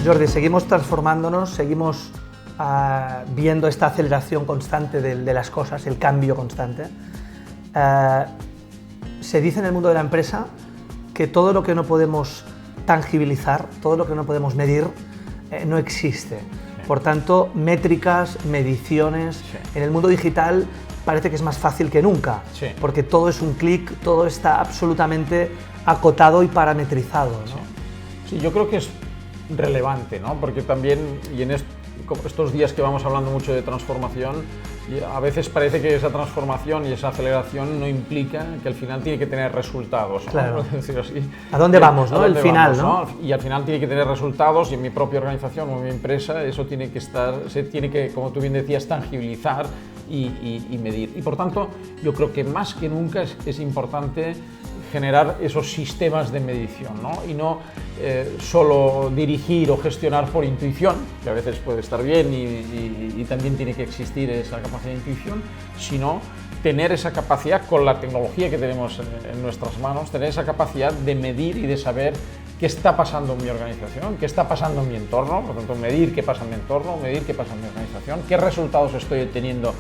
Jordi, seguimos transformándonos, seguimos viendo esta aceleración constante de las cosas, el cambio constante. Se dice en el mundo de la empresa que todo lo que no podemos tangibilizar, todo lo que no podemos medir, no existe. Sí. Por tanto, métricas, mediciones, sí. En el mundo digital parece que es más fácil que nunca, sí. Porque todo es un clic, todo está absolutamente acotado y parametrizado, ¿no? Sí, yo creo que es relevante, ¿no? Porque también, y en estos días que vamos hablando mucho de transformación, a veces parece que esa transformación y esa aceleración no implica que al final tiene que tener resultados, ¿no? Claro. Por decirlo así. ¿A dónde vamos, no? El final, ¿no? Y al final tiene que tener resultados, y en mi propia organización o en mi empresa eso tiene que se tiene que, como tú bien decías, tangibilizar y medir. Y por tanto, yo creo que más que nunca es importante generar esos sistemas de medición, ¿no? Y no solo dirigir o gestionar por intuición, que a veces puede estar bien y también tiene que existir esa capacidad de intuición, sino tener esa capacidad con la tecnología que tenemos en nuestras manos, tener esa capacidad de medir y de saber qué está pasando en mi organización, qué está pasando en mi entorno, por lo tanto medir qué pasa en mi entorno, medir qué pasa en mi organización, qué resultados estoy obteniendo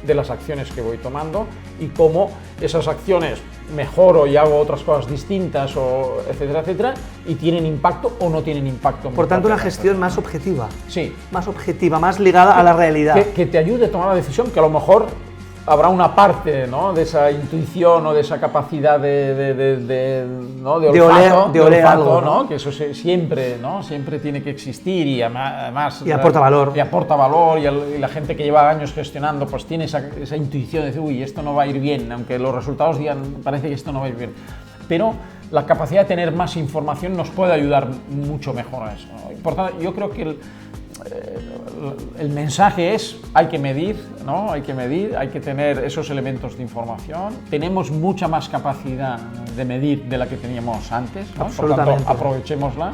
de las acciones que voy tomando y cómo esas acciones mejoro y hago otras cosas distintas, o etcétera, etcétera, y tienen impacto o no tienen impacto. Por tanto, una gestión más objetiva. Sí. Más objetiva, más ligada a la realidad. Que te ayude a tomar la decisión, que a lo mejor habrá una parte, ¿no?, de esa intuición o de esa capacidad de olfato, algo, ¿no? Que eso siempre, ¿no?, siempre tiene que existir, y además aporta valor. Y aporta valor, y la gente que lleva años gestionando pues tiene esa intuición de decir, uy, esto no va a ir bien, aunque los resultados digan, parece que esto no va a ir bien. Pero la capacidad de tener más información nos puede ayudar mucho mejor a eso, ¿no? Por tanto, yo creo que el mensaje es, hay que medir, ¿no? Hay que medir, hay que tener esos elementos de información. Tenemos mucha más capacidad de medir de la que teníamos antes, ¿no? Por tanto, aprovechémosla.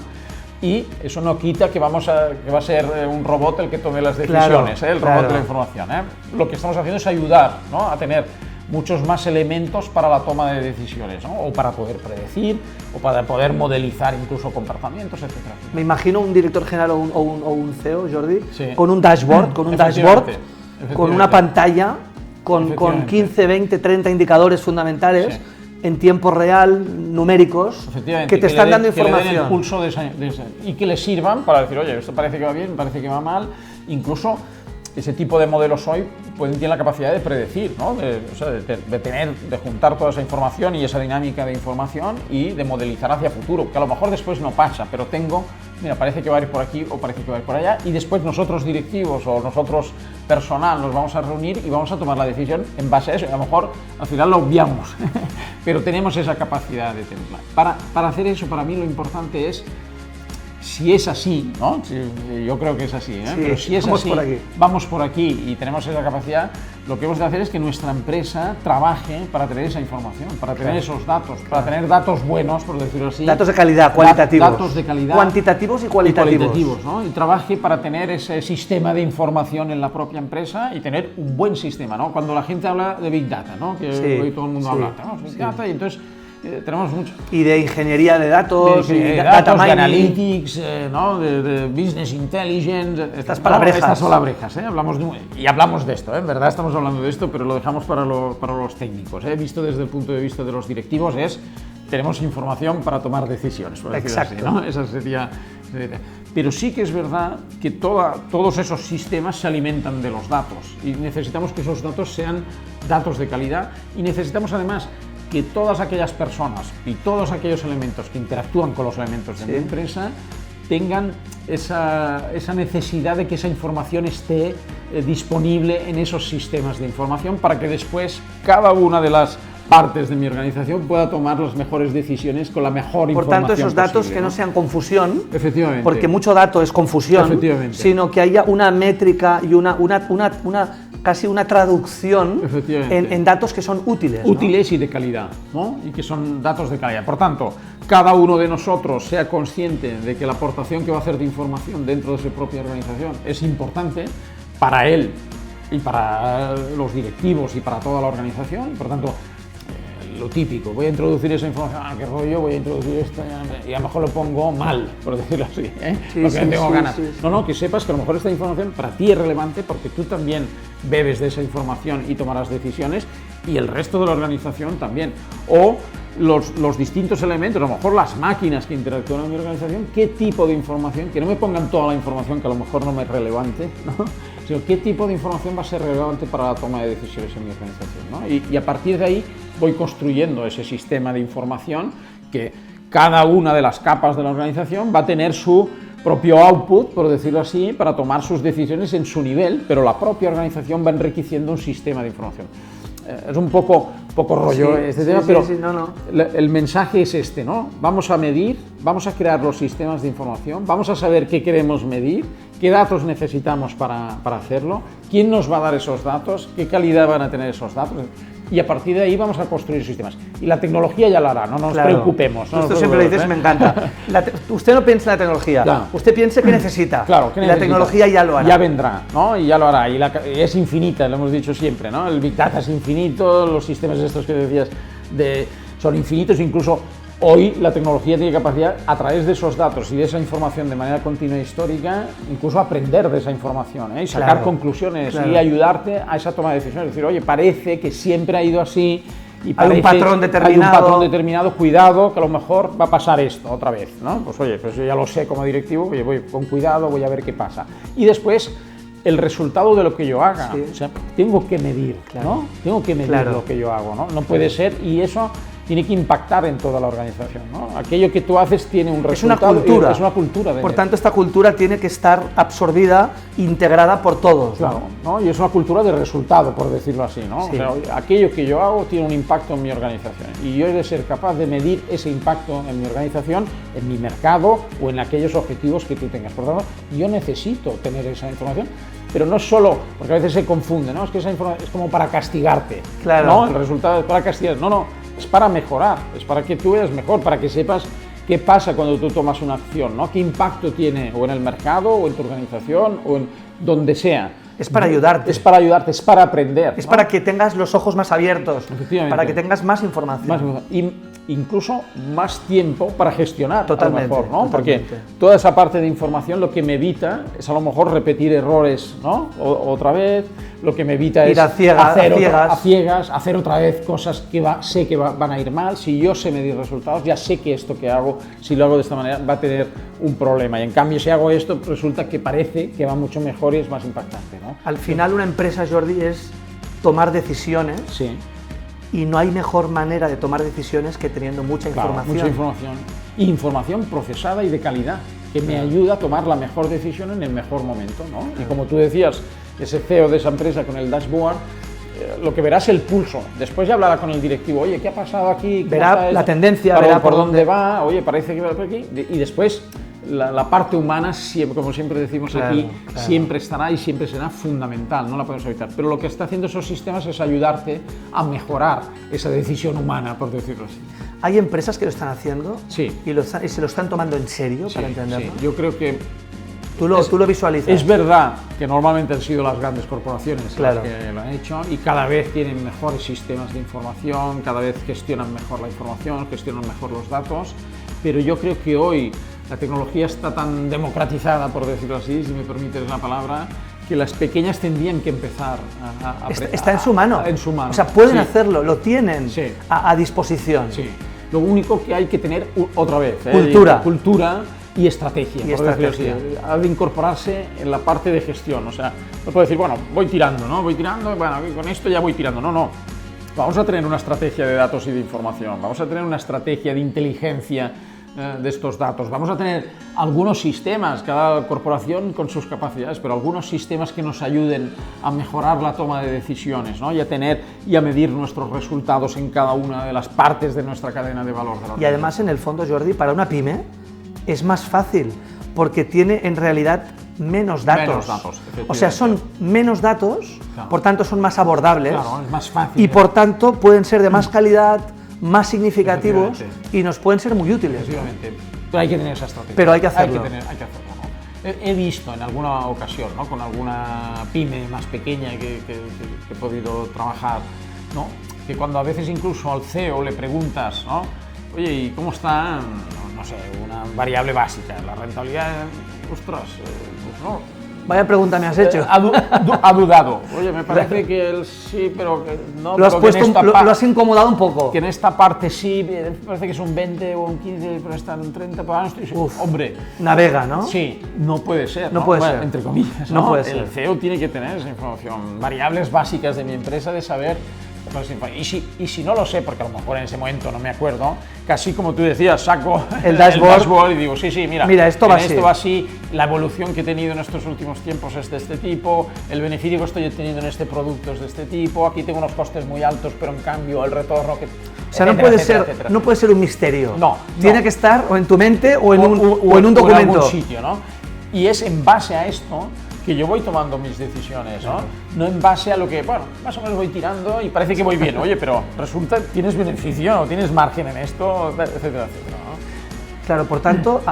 Y eso no quita que va a ser un robot el que tome las decisiones, claro, el robot de la información, ¿eh? Lo que estamos haciendo es ayudar, ¿no?, a tener muchos más elementos para la toma de decisiones, ¿no? O para poder predecir, o para poder modelizar incluso comportamientos, etcétera. Me imagino un director general o un CEO, Jordi, sí, con un dashboard, con una pantalla, con 15, 20, 30 indicadores fundamentales, sí, en tiempo real, numéricos, que te están dando información. Que le den el pulso y que le sirvan para decir, oye, esto parece que va bien, parece que va mal. Incluso ese tipo de modelos hoy tienen la capacidad de predecir, ¿no? De juntar toda esa información y esa dinámica de información y de modelizar hacia futuro, que a lo mejor después no pasa, pero mira, parece que va a ir por aquí o parece que va a ir por allá, y después nosotros directivos o nosotros personal nos vamos a reunir y vamos a tomar la decisión en base a eso, y a lo mejor al final lo obviamos, pero tenemos esa capacidad de tenerla. Para hacer eso, para mí lo importante es, si es así, ¿no? Yo creo que es así, ¿eh? Sí, pero si es así, vamos por aquí y tenemos esa capacidad, lo que hemos de hacer es que nuestra empresa trabaje para tener esa información, para tener esos datos, para tener datos buenos, por decirlo así. Datos de calidad, cualitativos. Datos de calidad. Cuantitativos y cualitativos. ¿no? Y trabaje para tener ese sistema de información en la propia empresa y tener un buen sistema, ¿no? Cuando la gente habla de Big Data, ¿no? Que hoy todo el mundo habla, ¿no? Big Data, y entonces tenemos mucho. Y de ingeniería de datos, data mining, de analytics, ¿no? de business intelligence, estas palabrejas. Estas palabrejas, hablamos de esto, en verdad estamos hablando de esto, pero lo dejamos para los técnicos, visto desde el punto de vista de los directivos, tenemos información para tomar decisiones, por decirlo así, ¿no? Esa sería. Pero sí que es verdad que todos esos sistemas se alimentan de los datos, y necesitamos que esos datos sean datos de calidad, y necesitamos además que todas aquellas personas y todos aquellos elementos que interactúan con los elementos de mi empresa tengan esa necesidad de que esa información esté disponible en esos sistemas de información, para que después cada una de las partes de mi organización pueda tomar las mejores decisiones con la mejor información. Por tanto, esos datos posible, que no sean confusión, efectivamente, porque mucho dato es confusión, sino que haya una métrica y casi una traducción en datos que son útiles. Útiles, ¿no? Y de calidad, ¿no? Y que son datos de calidad. Por tanto, cada uno de nosotros sea consciente de que la aportación que va a hacer de información dentro de su propia organización es importante para él y para los directivos y para toda la organización. Por tanto, lo típico, voy a introducir esa información, qué rollo, voy a introducir esto, y a lo mejor lo pongo mal, por decirlo así, porque no tengo ganas. No, que sepas que a lo mejor esta información para ti es relevante porque tú también bebes de esa información y tomarás decisiones, y el resto de la organización también. O los distintos elementos, a lo mejor las máquinas que interactúan en mi organización, qué tipo de información, que no me pongan toda la información que a lo mejor no me es relevante, ¿no? Sino qué tipo de información va a ser relevante para la toma de decisiones en mi organización, ¿no? Y a partir de ahí voy construyendo ese sistema de información que cada una de las capas de la organización va a tener su propio output, por decirlo así, para tomar sus decisiones en su nivel, pero la propia organización va enriqueciendo un sistema de información. Es un poco rollo este tema, pero el mensaje es este, ¿no? Vamos a medir, vamos a crear los sistemas de información, vamos a saber qué queremos medir, qué datos necesitamos para hacerlo, quién nos va a dar esos datos, qué calidad van a tener esos datos, y a partir de ahí vamos a construir sistemas. Y la tecnología ya lo hará, no nos preocupemos. Esto siempre lo dices, me encanta. Usted no piensa en la tecnología, usted piensa que necesita. Claro, la tecnología ya lo hará. Ya vendrá, ¿no? Y ya lo hará. Y es infinita, lo hemos dicho siempre, ¿no? El Big Data es infinito, los sistemas estos que decías son infinitos, incluso hoy la tecnología tiene capacidad, a través de esos datos y de esa información de manera continua e histórica, incluso aprender de esa información, y sacar conclusiones y ayudarte a esa toma de decisiones. Es decir, oye, parece que siempre ha ido así y hay un patrón determinado, cuidado, que a lo mejor va a pasar esto otra vez, ¿no? Pues oye, pues yo ya lo sé como directivo, oye, voy con cuidado, voy a ver qué pasa. Y después, el resultado de lo que yo haga, o sea, tengo que medir, ¿no? Tengo que medir lo que yo hago, ¿no? No puede ser, y eso tiene que impactar en toda la organización, ¿no? Aquello que tú haces tiene un resultado. Es una cultura. Por tanto, esta cultura tiene que estar absorbida, integrada por todos. Claro, ¿no? Y es una cultura de resultado, por decirlo así, ¿no? Sí. O sea, aquello que yo hago tiene un impacto en mi organización, y yo he de ser capaz de medir ese impacto en mi organización, en mi mercado o en aquellos objetivos que tú tengas. Por tanto, yo necesito tener esa información, pero no solo, porque a veces se confunde, ¿no? Es que esa información es como para castigarte, ¿no? El resultado es para castigar. No. Es para mejorar, es para que tú veas mejor, para que sepas qué pasa cuando tú tomas una acción, ¿no? Qué impacto tiene o en el mercado, o en tu organización, o en donde sea. Es para ayudarte. Es para ayudarte, es para aprender. Es para que tengas los ojos más abiertos, para que tengas más información. Incluso más tiempo para gestionar. Totalmente. A lo mejor, ¿no? Porque toda esa parte de información lo que me evita es a lo mejor repetir errores, ¿no? Otra vez, lo que me evita es a ciegas, hacer otra vez cosas que sé que van a ir mal. Si yo sé medir resultados, ya sé que esto que hago, si lo hago de esta manera, va a tener un problema. Y en cambio, si hago esto, resulta que parece que va mucho mejor y es más impactante, ¿no? Al final, una empresa, Jordi, es tomar decisiones. Sí. Y no hay mejor manera de tomar decisiones que teniendo mucha información. Mucha información. Información procesada y de calidad, que me ayuda a tomar la mejor decisión en el mejor momento, ¿no? Y como tú decías, ese CEO de esa empresa con el dashboard, lo que verá es el pulso. Después ya hablará con el directivo, oye, ¿qué ha pasado aquí? Verá la tendencia, verá por dónde va, oye, parece que va por aquí. Y después la parte humana, siempre, como siempre decimos aquí, siempre estará y siempre será fundamental, no la podemos evitar. Pero lo que está haciendo esos sistemas es ayudarte a mejorar esa decisión humana, por decirlo así. ¿Hay empresas que lo están haciendo? Sí. Y se lo están tomando en serio, para entenderlo? Sí, yo creo que tú lo visualizas. Es verdad que normalmente han sido las grandes corporaciones las que lo han hecho, y cada vez tienen mejores sistemas de información, cada vez gestionan mejor la información, gestionan mejor los datos, pero yo creo que hoy la tecnología está tan democratizada, por decirlo así, si me permites la palabra, que las pequeñas tendrían que empezar a está en su mano. En su mano. O sea, pueden hacerlo, lo tienen a disposición. Sí. Lo único que hay que tener, otra vez, cultura y estrategia. Ha de incorporarse en la parte de gestión. O sea, no puedo decir, bueno, voy tirando, bueno, con esto ya voy tirando. No. Vamos a tener una estrategia de datos y de información, vamos a tener una estrategia de inteligencia de estos datos, vamos a tener algunos sistemas, cada corporación con sus capacidades, pero algunos sistemas que nos ayuden a mejorar la toma de decisiones, ¿no? Y a medir nuestros resultados en cada una de las partes de nuestra cadena de valor. Y además, en el fondo, Jordi, para una pyme es más fácil, porque tiene en realidad menos datos. O sea, son menos datos, por tanto son más abordables, es más fácil, y por tanto pueden ser de más calidad, más significativos, y nos pueden ser muy útiles. Pero hay que tener esa estrategia. Pero hay que hacerlo. ¿No? He visto en alguna ocasión, ¿no? Con alguna pyme más pequeña que he podido trabajar, ¿no? que cuando a veces incluso al CEO le preguntas, ¿no? Oye, ¿y cómo está, no sé, una variable básica, la rentabilidad? Ostras, pues no. Vaya pregunta me has hecho. Ha dudado. Oye, me parece que él sí, pero que no. Lo has incomodado un poco. Que en esta parte sí, me parece que es un 20 o un 15, pero está en un 30 por año. Hombre. Navega, ¿no? Sí, no puede ser. No puede ser. Entre comillas. No puede ser. El CEO tiene que tener esa información. Variables básicas de mi empresa, de saber. Y si no lo sé, porque a lo mejor en ese momento no me acuerdo, casi como tú decías, saco el dashboard y digo, sí, mira, esto va así, la evolución que he tenido en estos últimos tiempos es de este tipo, el beneficio que estoy teniendo en este producto es de este tipo, aquí tengo unos costes muy altos, pero en cambio el retorno que... O sea, no puede ser un misterio. No. Tiene que estar o en tu mente o en un documento. O en algún sitio, ¿no? Y es en base a esto que yo voy tomando mis decisiones, ¿no? No en base a lo que, bueno, más o menos voy tirando y parece que voy bien, oye, pero resulta, ¿tienes beneficio o tienes margen en esto? Etcétera, etcétera, ¿no? Claro, por tanto,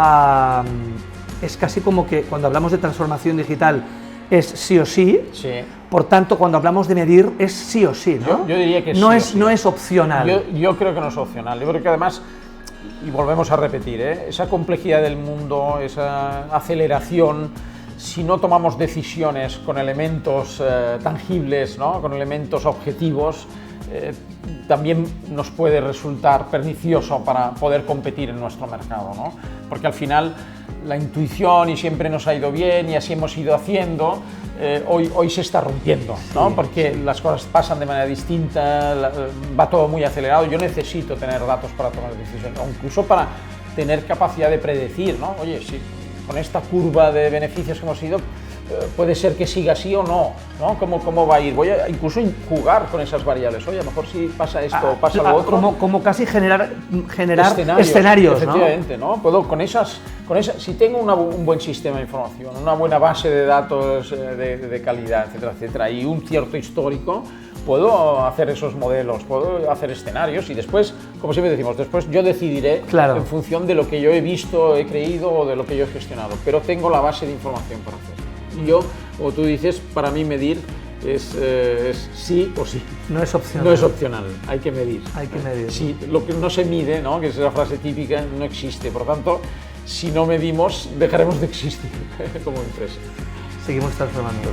es casi como que cuando hablamos de transformación digital es sí o sí, por tanto, cuando hablamos de medir es sí o sí, ¿no? Yo diría que no sí. No es opcional. Yo creo que no es opcional, yo creo que además, y volvemos a repetir, esa complejidad del mundo, esa aceleración, si no tomamos decisiones con elementos tangibles, ¿no? Con elementos objetivos, también nos puede resultar pernicioso para poder competir en nuestro mercado, ¿no? Porque al final la intuición, y siempre nos ha ido bien y así hemos ido haciendo, hoy se está rompiendo, ¿no? Porque las cosas pasan de manera distinta, va todo muy acelerado. Yo necesito tener datos para tomar decisiones, o incluso para tener capacidad de predecir, ¿no? Oye, sí, con esta curva de beneficios que hemos ido, puede ser que siga así o no, ¿no? ¿Cómo va a ir? Voy a incluso jugar con esas variables. Oye, a lo mejor si pasa esto o pasa lo otro. Como casi generar escenarios, efectivamente, ¿no? Puedo si tengo un buen sistema de información, una buena base de datos de calidad, etcétera, etcétera, y un cierto histórico, puedo hacer esos modelos, puedo hacer escenarios y después, como siempre decimos, después yo decidiré en función de lo que yo he visto, he creído o de lo que yo he gestionado, pero tengo la base de información para hacerlo. Y yo, como tú dices, para mí medir es sí o sí. No es opcional. No es opcional, hay que medir. Hay que medir. Si lo que no se mide, ¿no? Que es la frase típica, no existe. Por lo tanto, si no medimos, dejaremos de existir como empresa. Seguimos transformando.